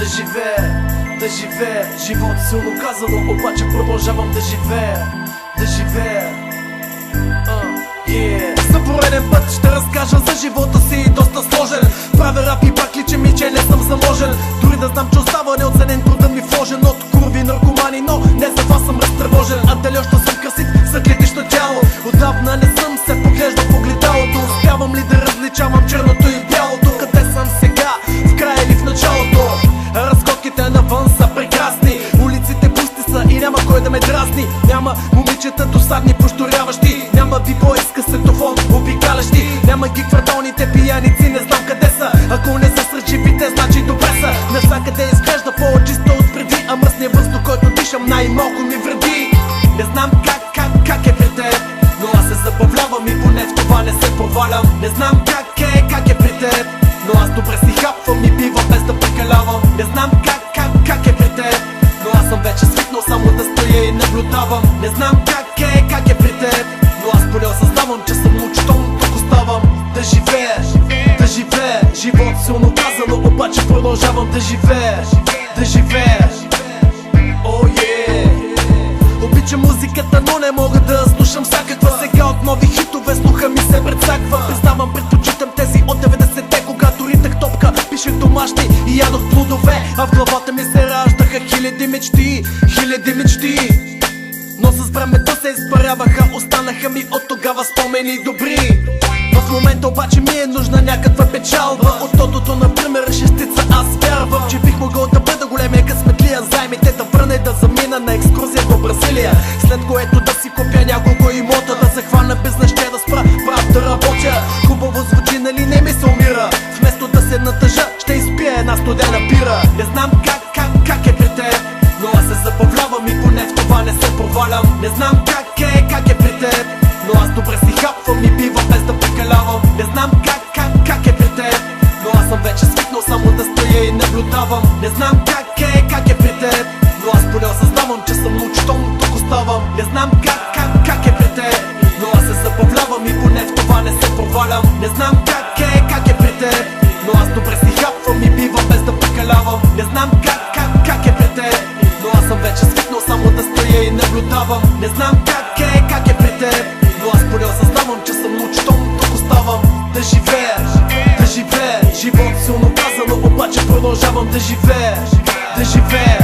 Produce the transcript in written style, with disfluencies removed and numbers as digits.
да живея, да живея. Живот силно казано, обаче продължавам да живея, да живея. За пореден път ще разкажа за живота си, доста сложен. Правя рап и пак личи ми, че не съм заможен. Дори да знам, че остава неоценен труда ми вложен от курви наркомани, но не за вас съм разтревожен. А дали още съм красив за клетично тяло? Отдавна не съм се поглеждал в огледалото. Успявам ли да различавам черното и бялото? Къде съм сега? В края или в началото? Разходките навън са прекрасни, улиците пусти са и няма кой да ме дразни. Няма момичета досадни пощуряващи, няма бибой с касетофон обикалящи, няма ги кварталните пияници, не знам къде са. Ако не са сред живите, значи добре са. Навсякъде изглежда по-чисто от преди, а мръсния въздух, който дишам, най-малко ми вреди. Не знам как е при теб, но аз се забавлявам и поне в това не се провалям. Не знам как е при теб, но аз добре си хапвам и пивам без да прекалявам. Не знам как е при теб, но аз съм вече свикнал само да стоя и наблюдавам. Не знам как е при теб, но аз поне осъзнавам, че съм учтом, тук оставам. Да живея, да живея. Живот силно казано, обаче продължавам да живея, да живея. Oh yeah. Обичам музиката, но не мога да слушам всякаква. Сега от нови хитове слуха ми се прецаква. Признавам, предпочитам тези от 90-те, когато ритах топка, пишех домашни и ядох плодове. А в главата ми се раждаха хиляди мечти, хиляди мечти. Но с времето се изпаряваха, останаха ми от тогава спомени добри. В момента обаче ми е нужна някаква печалба. От тотото, например, шестица. Аз вярвам, че бих могъл да бъда големия късметлия. Займите да върна и да замина на екскурзия до Бразилия, след което да си купя няколко имота, да захвана бизнес, ще да спра прав да работя. Хубаво звучи, нали не ми се умира? Вместо да се натъжа, ще изпия една студена бира. Не знам как е при теб, но аз се забавлявам и поне в това не се провалям. Не знам как е при теб, но аз добре си хапвам и пивам без да прекалявам. Не знам как е при теб, но аз съм вече свикнал само да стоя и наблюдавам. Не знам как е при теб, но аз поне осъзнавам, че съм учтом, тук оставам. Не знам как е при теб, но аз се забавлявам и поне в това не се провалям. Не знам как е при теб, но аз добре си хапвам и пивам без да прекалявам. Не знам как е при теб, но аз съм вече свикнал само да стоя и наблюдавам. Не знам как е при теб, но аз поне осъзнавам, че съм учтом, тук оставам. Да живея, да живея. Живот силно казано, обаче продължавам да живея, да живея.